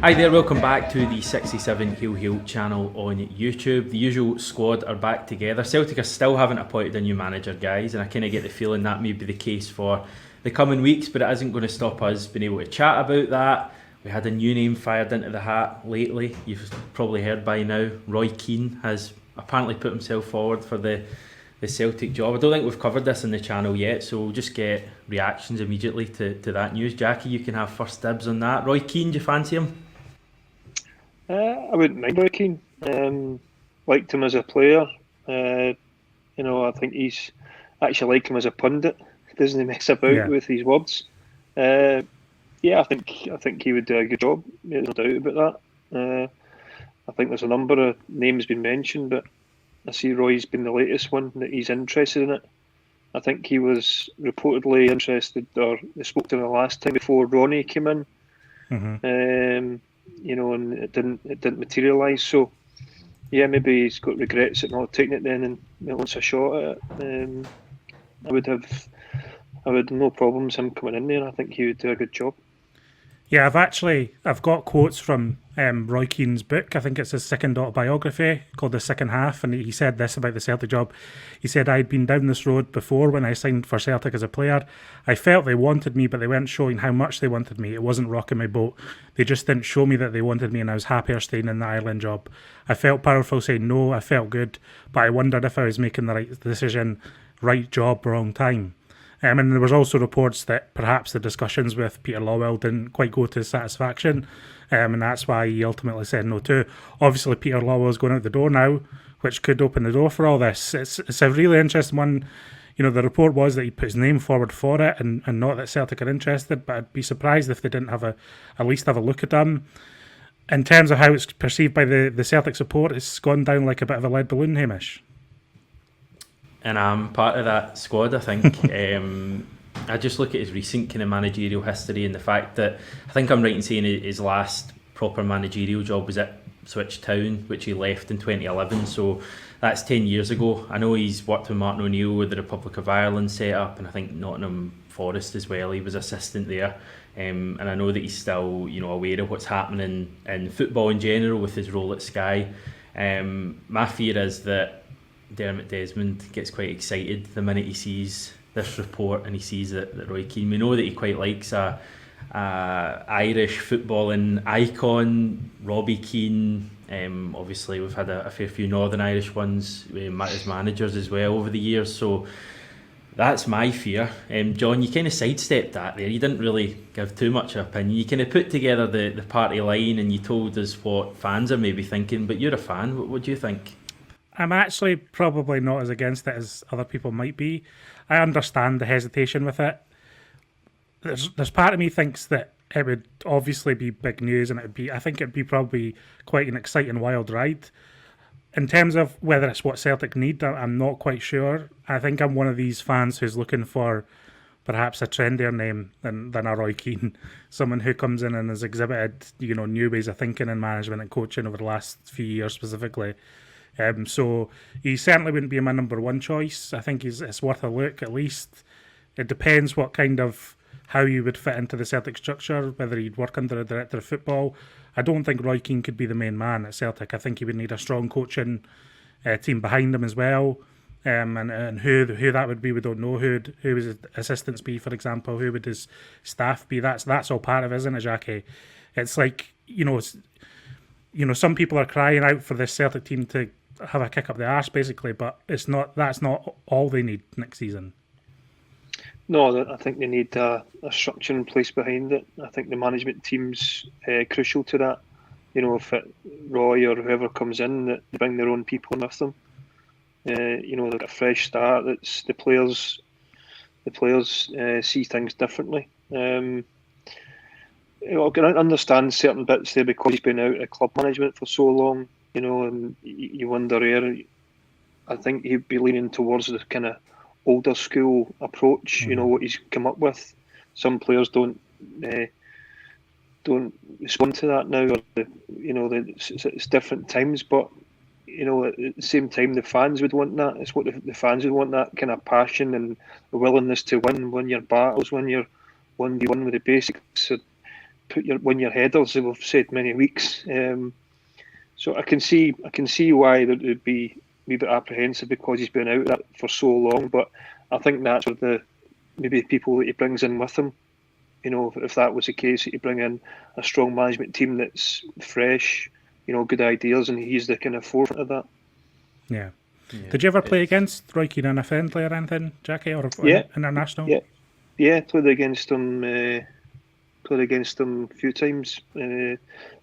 Hi there, welcome back to the 67 Heel Heel channel on YouTube. The usual squad are back together. Celtic are still haven't appointed a new manager, guys, and I kind of get the feeling that may be the case for the coming weeks, but it isn't going to stop us being able to chat about that. We had a new name fired into the hat lately. You've probably heard by now. Roy Keane has apparently put himself forward for the Celtic job. I don't think we've covered this on the channel yet, so we'll just get reactions immediately to that news. Jackie, you can have first dibs on that. Roy Keane, do you fancy him? I wouldn't mind Roy Keane. Liked him as a player. I think he's actually like him as a pundit. Doesn't he mess about with his words? I think he would do a good job. There's no doubt about that. I think there's a number of names been mentioned, but I see Roy's been the latest one that he's interested in it. I think he was reportedly interested, or they spoke to him the last time before Ronnie came in. Mm-hmm. And it didn't materialise. So, maybe he's got regrets at not taking it then, and he wants a shot at it. I would have no problems him coming in there. I think he would do a good job. Yeah, I've got quotes from Roy Keane's book. I think it's his second autobiography called The Second Half, and he said this about the Celtic job. He said, "I'd been down this road before when I signed for Celtic as a player. I felt they wanted me, but they weren't showing how much they wanted me. It wasn't rocking my boat. They just didn't show me that they wanted me, and I was happier staying in the Ireland job. I felt powerful saying no, I felt good, but I wondered if I was making the right decision, right job, wrong time." And there was also reports that perhaps the discussions with Peter Lawwell didn't quite go to his satisfaction, and that's why he ultimately said no too. Obviously, Peter Lawwell's going out the door now, which could open the door for all this. It's a really interesting one. The report was that he put his name forward for it, and not that Celtic are interested, but I'd be surprised if they didn't at least have a look at him. In terms of how it's perceived by the Celtic support, it's gone down like a bit of a lead balloon, Hamish. And I'm part of that squad, I think. I just look at his recent kind of managerial history and the fact that I think I'm right in saying his last proper managerial job was at Switch Town, which he left in 2011. So that's 10 years ago. I know he's worked with Martin O'Neill with the Republic of Ireland set up, and I think Nottingham Forest as well. He was assistant there. And I know that he's still, aware of what's happening in football in general with his role at Sky. My fear is that Dermot Desmond gets quite excited the minute he sees this report and he sees that Roy Keane. We know that he quite likes a Irish footballing icon, Robbie Keane. Obviously, we've had a fair few Northern Irish ones as managers as well over the years. So that's my fear. John, you kind of sidestepped that there. You didn't really give too much of an opinion. You kind of put together the party line and you told us what fans are maybe thinking. But you're a fan. What do you think? I'm actually probably not as against it as other people might be. I understand the hesitation with it. There's part of me thinks that it would obviously be big news, and I think it'd be probably quite an exciting wild ride. In terms of whether it's what Celtic need, I'm not quite sure. I think I'm one of these fans who's looking for perhaps a trendier name than a Roy Keane, someone who comes in and has exhibited new ways of thinking in management and coaching over the last few years specifically. So he certainly wouldn't be my number one choice. I think it's worth a look at least. It depends what kind of how you would fit into the Celtic structure, whether he'd work under a director of football. I don't think Roy Keane could be the main man at Celtic. I think he would need a strong coaching team behind him as well. And who that would be, we don't know. Who would his assistants be, for example? Who would his staff be? That's all part of it, isn't it, Jackie? It's like some people are crying out for this Celtic team to have a kick up the arse, basically, but that's not all they need next season. No, I think they need a structure in place behind it. I think the management team's crucial to that. If Roy or whoever comes in, that they bring their own people with them. Like a fresh start. That's the players see things differently. I can understand certain bits there because he's been out of club management for so long. And you wonder where. I think he'd be leaning towards the kind of older school approach. What he's come up with. Some players don't respond to that now. Or it's different times, but at the same time, the fans would want that. It's what the fans would want, that kind of passion and willingness to win your battles when you're 1v1 with the basics. So win your headers, as we've said many weeks. So I can see why there would be a wee bit apprehensive because he's been out that for so long. But I think that's where the maybe people that he brings in with him. If that was the case, that you bring in a strong management team that's fresh, good ideas, and he's the kind of forefront of that. Yeah. Did you ever play against Roy Keane in a friendly or anything, Jackie, or international? Yeah. Played against him. Played against him a few times.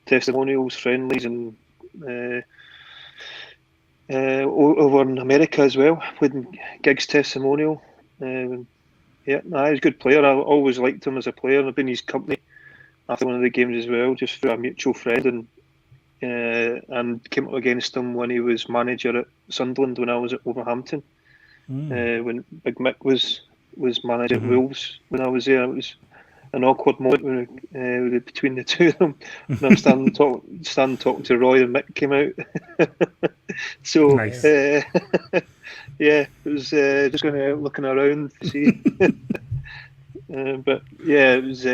Testimonials, friendlies, and over in America as well. Played in Giggs testimonial. He's a good player. I always liked him as a player. I've been in his company after one of the games as well, just for a mutual friend, and came up against him when he was manager at Sunderland when I was at Wolverhampton. When Big Mick was manager at Wolves when I was there. It was an awkward moment between the two of them. And I'm standing talking to Roy, and Mick came out. So nice. it was just going out looking around to see. But yeah, it was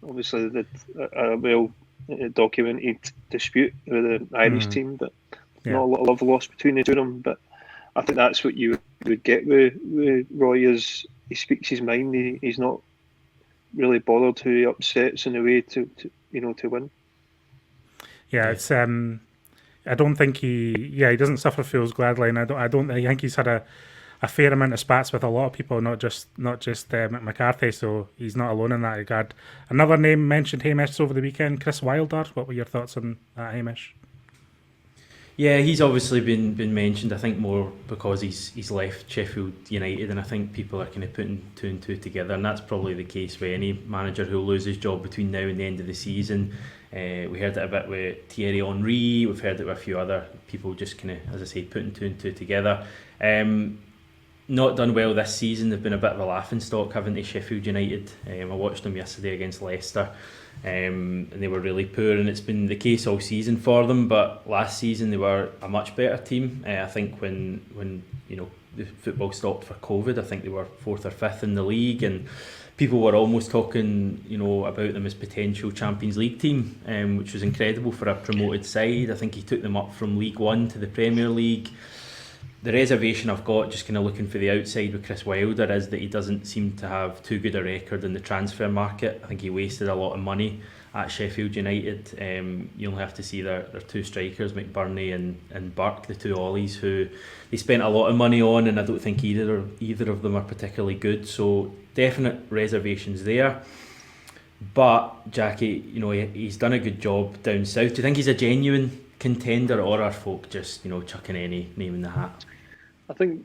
obviously a well documented dispute with the Irish team, but not a lot of love lost between the two of them. But I think that's what you would get with Roy, is he speaks his mind. He's not really bothered who he upsets in a way to win. Yeah, it's I don't think he doesn't suffer fools gladly, and I think he's had a fair amount of spats with a lot of people, not just McCarthy, so he's not alone in that regard. Another name mentioned, Hamish, over the weekend, Chris Wilder. What were your thoughts on that, Hamish? Yeah, he's obviously been mentioned, I think, more because he's left Sheffield United, and I think people are kind of putting two and two together, and that's probably the case with any manager who'll lose his job between now and the end of the season. We heard it a bit with Thierry Henry, we've heard it with a few other people just kind of, as I say, putting two and two together. Not done well this season. They've been a bit of a laughingstock, haven't they, Sheffield United? I watched them yesterday against Leicester, and they were really poor, and it's been the case all season for them. But last season they were a much better team. I think when the football stopped for COVID, I think they were 4th or 5th in the league, and people were almost talking about them as potential Champions League team, which was incredible for a promoted side. I think he took them up from League One to the Premier League. The reservation I've got, just kind of looking for the outside with Chris Wilder, is that he doesn't seem to have too good a record in the transfer market. I think he wasted a lot of money at Sheffield United. You only have to see their two strikers, McBurney and Burke, the two Ollies, who they spent a lot of money on, and I don't think either of them are particularly good. So definite reservations there. But Jackie, he's done a good job down south. Do you think he's a genuine contender, or are folk just chucking any name in the hat? I think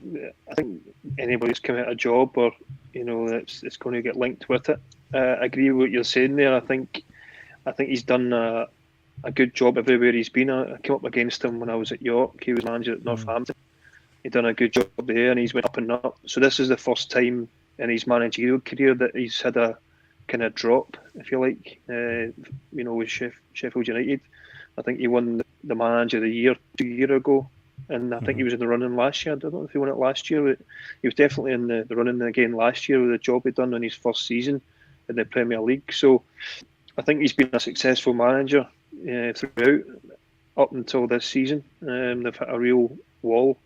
anybody who's come out of a job, or it's going to get linked with it. I agree with what you're saying there. I think he's done a good job everywhere he's been. I came up against him when I was at York. He was manager at Northampton. He'd done a good job there, and he's went up and up. So this is the first time in his managerial career that he's had a kind of drop, if you like. With Sheffield United. I think he won the manager of the year 2 years ago, and I think he was in the running last year. I don't know if he won it last year, but he was definitely in the running again last year with the job he'd done in his first season in the Premier League. So I think he's been a successful manager throughout up until this season. They've hit a real wall,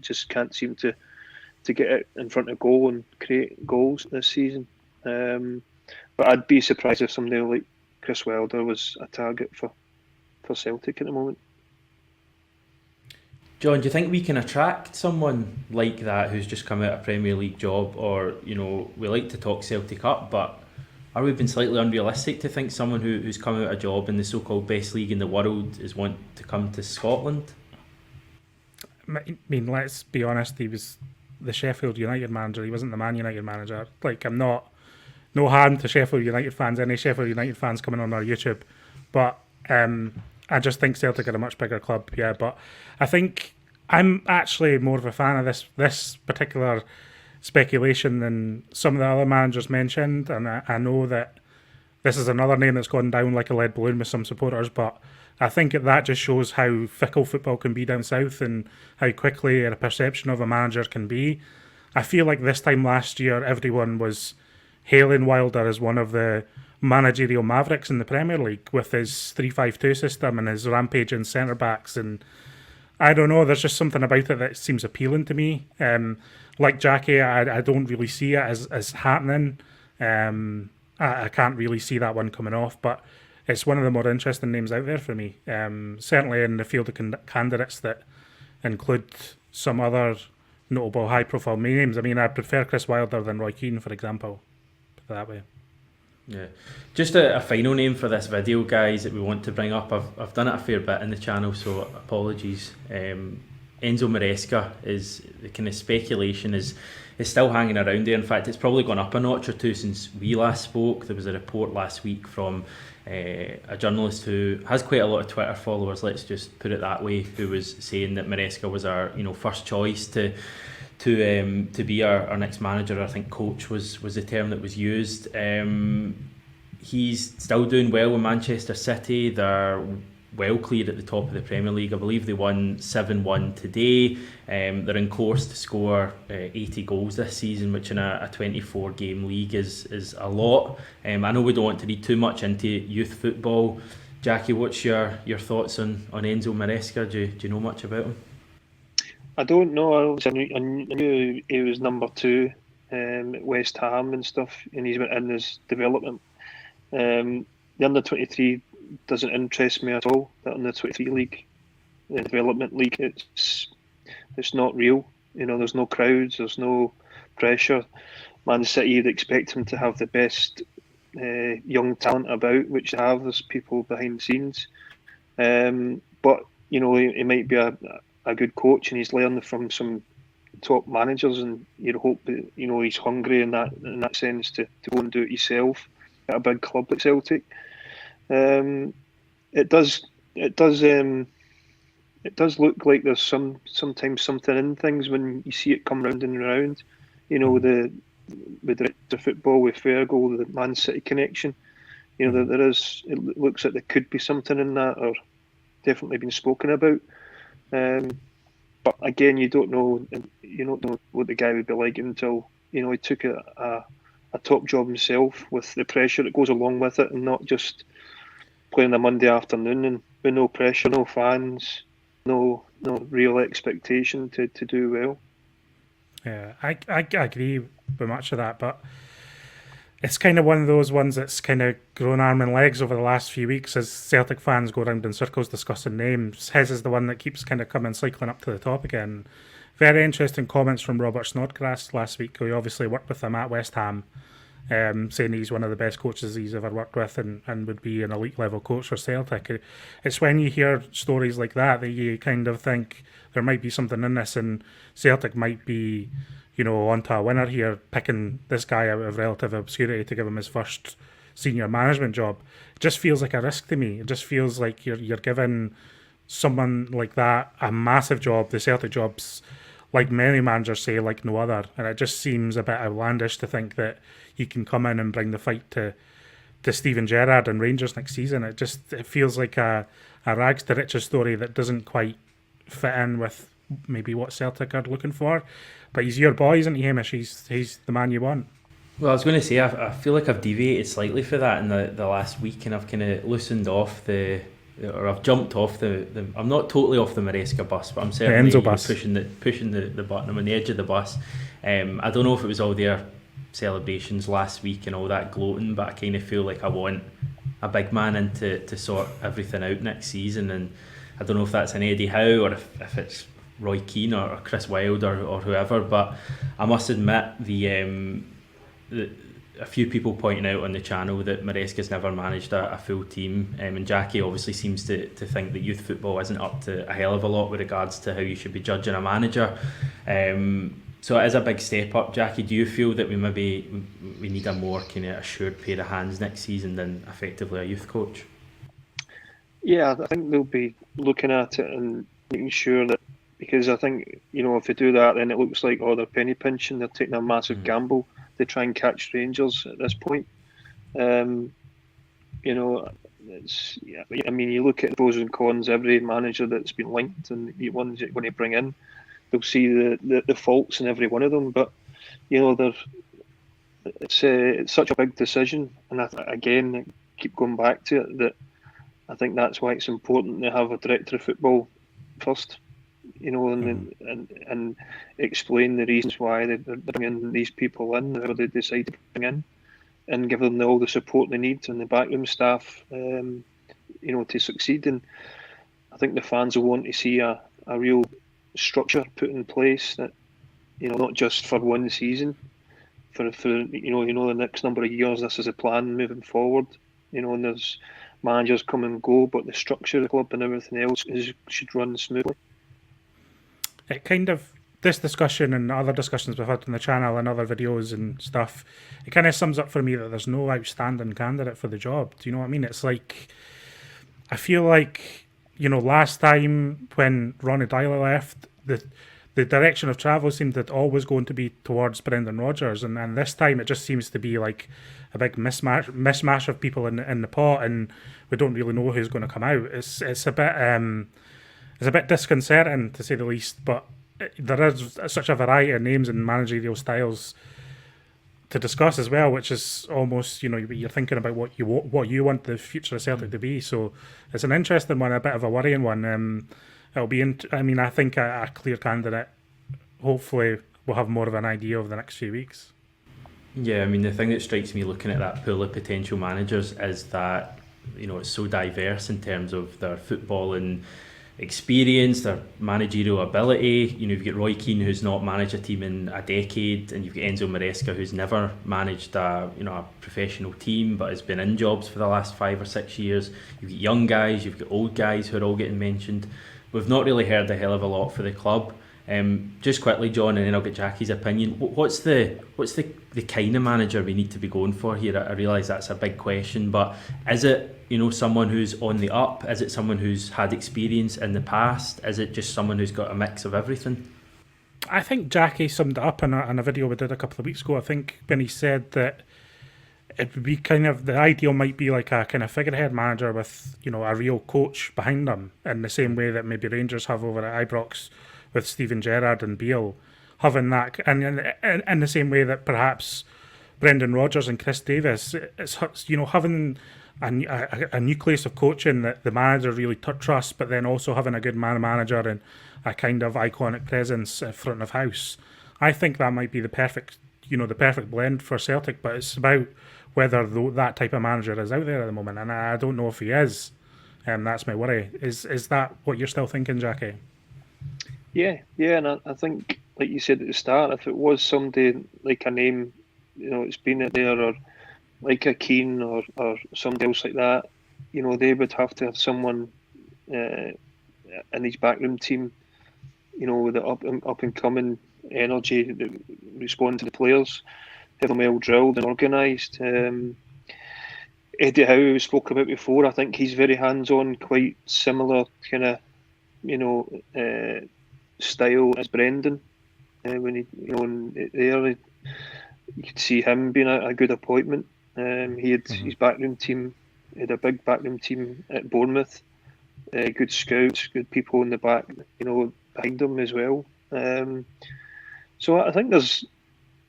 just can't seem to get it in front of goal and create goals this season. But I'd be surprised if somebody like Chris Wilder was a target for Celtic at the moment. John, do you think we can attract someone like that who's just come out of a Premier League job? Or, we like to talk Celtic up, but are we being slightly unrealistic to think someone who's come out of a job in the so-called best league in the world is want to come to Scotland? I mean, let's be honest, he was the Sheffield United manager. He wasn't the Man United manager. No harm to Sheffield United fans, any Sheffield United fans coming on our YouTube. But I just think Celtic are a much bigger club, yeah. But I think I'm actually more of a fan of this particular speculation than some of the other managers mentioned, and I know that this is another name that's gone down like a lead balloon with some supporters, but I think that just shows how fickle football can be down south and how quickly a perception of a manager can be. I feel like this time last year everyone was hailing Wilder as one of the managerial mavericks in the Premier League with his 3-5-2 system and his rampaging centre backs. And I don't know, there's just something about it that seems appealing to me. Like Jackie, I don't really see it as happening. I can't really see that one coming off, but it's one of the more interesting names out there for me. Certainly in the field of candidates that include some other notable high-profile names. I mean, I prefer Chris Wilder than Roy Keane, for example. Put it that way. Yeah, just a final name for this video, guys, that we want to bring up. I've done it a fair bit in the channel, so apologies. Enzo Maresca is the kind of speculation is still hanging around there. In fact, it's probably gone up a notch or two since we last spoke. There was a report last week from a journalist who has quite a lot of Twitter followers, let's just put it that way, who was saying that Maresca was our first choice to be our next manager. I think coach was the term that was used. He's still doing well in Manchester City. They're well clear at the top of the Premier League. I believe they won 7-1 today. They're in course to score 80 goals this season, which in a 24 game league is a lot. I know we don't want to read too much into youth football. Jackie, what's your thoughts on Enzo Maresca? Do you know much about him? I don't know. I knew he was number 2 at West Ham and stuff, and he's been in his development. The under-23 doesn't interest me at all. That under-23 league, the development league, it's not real. There's no crowds, there's no pressure. Man City, you'd expect him to have the best young talent about, which they have. There's people behind the scenes, but he might be a good coach, and he's learned from some top managers, and you'd hope that he's hungry in that sense to go and do it himself at a big club like Celtic. It does look like there's sometimes something in things when you see it come round and round. With the director of football with Fergal, the Man City connection. There is. It looks like there could be something in that, or definitely been spoken about. But again, you don't know what the guy would be like until he took a top job himself, with the pressure that goes along with it, and not just playing a Monday afternoon and with no pressure, no fans, no real expectation to do well. Yeah, I agree with much of that, but it's kind of one of those ones that's kind of grown arm and legs over the last few weeks as Celtic fans go around in circles discussing names. His is the one that keeps kind of coming cycling up to the top again. Very interesting comments from Robert Snodgrass last week, who obviously worked with him at West Ham, saying he's one of the best coaches he's ever worked with and would be an elite level coach for Celtic. It's when you hear stories like that you kind of think there might be something in this, and Celtic might be onto a winner here, picking this guy out of relative obscurity to give him his first senior management job. It just feels like a risk to me. It just feels like you're giving someone like that a massive job. The Celtic job's, like many managers say, like no other, and it just seems a bit outlandish to think that he can come in and bring the fight to Steven Gerrard and Rangers next season. It feels like a rags to riches story that doesn't quite fit in with maybe what Celtic are looking for. But he's your boy, isn't he, Hamish? He's the man you want. Well, I was going to say, I feel like I've deviated slightly for that in the last week, and I've kind of loosened off I've jumped off the I'm not totally off the Maresca bus, but I'm certainly Enzo bus. pushing the button. I'm on the edge of the bus. I don't know if it was all their celebrations last week and all that gloating, but I kind of feel like I want a big man in to sort everything out next season, and I don't know if that's an Eddie Howe or if it's Roy Keane or Chris Wilder or whoever, but I must admit a few people pointing out on the channel that Maresca's never managed a full team, and Jackie obviously seems to think that youth football isn't up to a hell of a lot with regards to how you should be judging a manager. So it is a big step up. Jackie, do you feel that we need a more kind of assured pair of hands next season than effectively a youth coach? Yeah, I think they'll be looking at it and making sure that, because I think, if they do that, then it looks like, they're penny pinching, they're taking a massive gamble to try and catch Rangers at this point. You look at the pros and cons, every manager that's been linked and the ones that when they bring in, they'll see the faults in every one of them, but they're it's such a big decision, and again, I keep going back to it, that I think that's why it's important to have a director of football first, and explain the reasons why they're bringing these people in, whoever they decide to bring in, and give them all the support they need and the backroom staff, to succeed. And I think the fans will want to see a real structure put in place that, not just for one season, for the next number of years. This is a plan moving forward. And there's managers come and go, but the structure of the club and everything else should run smoothly. It kind of, this discussion and other discussions we've had on the channel and other videos and stuff, it kind of sums up for me that there's no outstanding candidate for the job. Do you know what I mean? It's like, I feel like, last time when Ronnie Dyler left, the direction of travel seemed that always going to be towards Brendan Rodgers, and this time it just seems to be like a big mismatch of people in the pot, and we don't really know who's going to come out. It's a bit disconcerting, to say the least, but there is such a variety of names and managerial styles to discuss as well, which is almost, you're thinking about what you want the future of Celtic to be. So it's an interesting one, a bit of a worrying one. It'll be, I think a clear candidate. Hopefully, we'll have more of an idea over the next few weeks. Yeah, the thing that strikes me looking at that pool of potential managers is that, it's so diverse in terms of their footballing experience, their managerial ability. You've got Roy Keane, who's not managed a team in a decade, and you've got Enzo Maresca, who's never managed a professional team but has been in jobs for the last 5 or 6 years. You've got young guys, you've got old guys who are all getting mentioned. We've not really heard a hell of a lot for the club. Just quickly, John, and then I'll get Jackie's opinion. What's the kind of manager we need to be going for here? I realise that's a big question, but is it someone who's on the up? Is it someone who's had experience in the past? Is it just someone who's got a mix of everything? I think Jackie summed it up in a video we did a couple of weeks ago. I think when he said that it would be kind of, the ideal might be like a kind of figurehead manager with a real coach behind them, in the same way that maybe Rangers have over at Ibrox with Steven Gerrard and Beale, having that, and in the same way that perhaps Brendan Rodgers and Chris Davis, it's having a nucleus of coaching that the manager really trusts, but then also having a good manager and a kind of iconic presence front of house. I think that might be the perfect blend for Celtic, but it's about whether that type of manager is out there at the moment, and I don't know if he is. That's my worry. Is that what you're still thinking, Jackie? Yeah, and I think, like you said at the start, if it was somebody like a name, it's been there, or like a Keane or somebody else like that, they would have to have someone in his backroom team, with the up and coming energy that respond to the players, have them well drilled and organised. Eddie Howe, we spoke about before, I think he's very hands-on, quite similar kind of, style as Brendan. When he, there, you could see him being a good appointment. He had his backroom team. He had a big backroom team at Bournemouth. Good scouts, good people in the back, behind him as well. So I think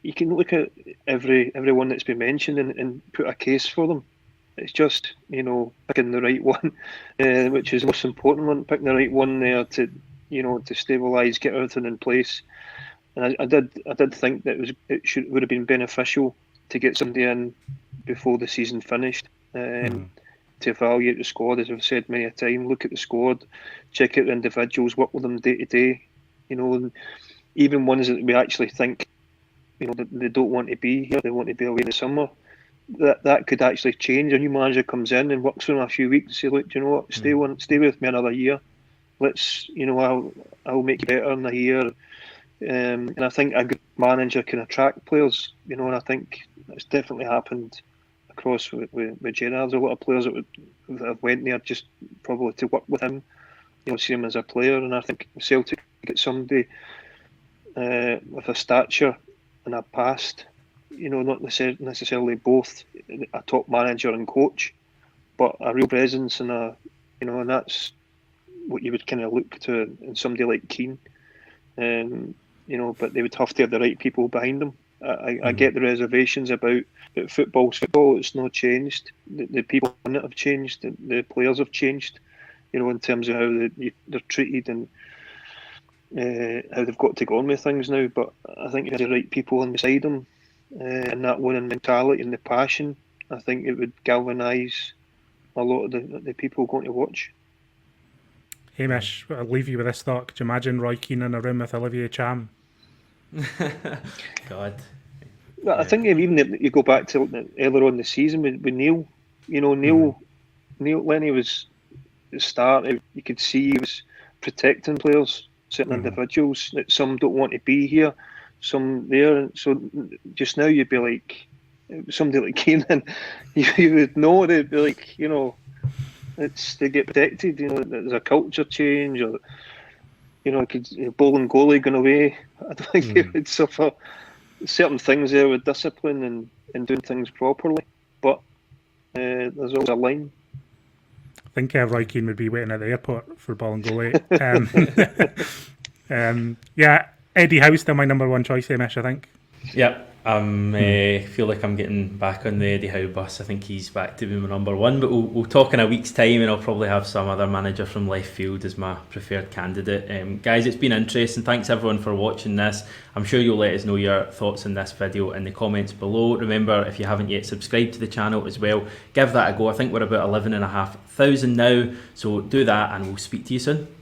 you can look at everyone that's been mentioned and put a case for them. It's just picking the right one, which is the most important one. Picking the right one there to stabilise, get everything in place. And I did think that would have been beneficial to get somebody in before the season finished, to evaluate the squad, as I've said many a time. Look at the squad, check out the individuals, work with them day to day. Even ones that we actually think that they don't want to be here, they want to be away in the summer. That could actually change. A new manager comes in and works for them a few weeks and say, look, do you know what, stay with me another year. Let's, I'll make you better in a year. And I think a good manager can attract players, and I think that's definitely happened across with Gerrard. There's a lot of players that have went there just probably to work with him, see him as a player. And I think Celtic get somebody with a stature and a past, not necessarily both a top manager and coach, but a real presence and and that's what you would kind of look to in somebody like Keane. But they would have to have the right people behind them. I get the reservations about football's football. It's not changed. The people in it have changed. The players have changed. In terms of how they're treated and how they've got to go on with things now. But I think if the right people inside them and that winning mentality and the passion, I think it would galvanise a lot of the people going to watch. Hamish, I'll leave you with this thought. Could you imagine Roy Keane in a room with Olivier Cham? God. Well, I think even if you go back to earlier on in the season with Neil, Neil Lenny was at the start. You could see he was protecting players, certain individuals. That some don't want to be here, some there. So just now you'd be like somebody like Keane, and you would know they'd be like, they get protected. There's a culture change, or bowling goalie going away. I don't think they would suffer certain things there with discipline and doing things properly. But there's always a line. I think Roy Keane would be waiting at the airport for ball and goalie. Yeah, Eddie Howe still my number one choice, Hamish, I think. Yep. Feel like I'm getting back on the Eddie Howe bus. I think he's back to be my number one, but we'll talk in a week's time, and I'll probably have some other manager from left field as my preferred candidate. Guys, it's been interesting. Thanks everyone for watching this. I'm sure you'll let us know your thoughts on this video in the comments below. Remember, if you haven't yet subscribed to the channel as well, give that a go. I think we're about 11,500 now, so do that, and we'll speak to you soon.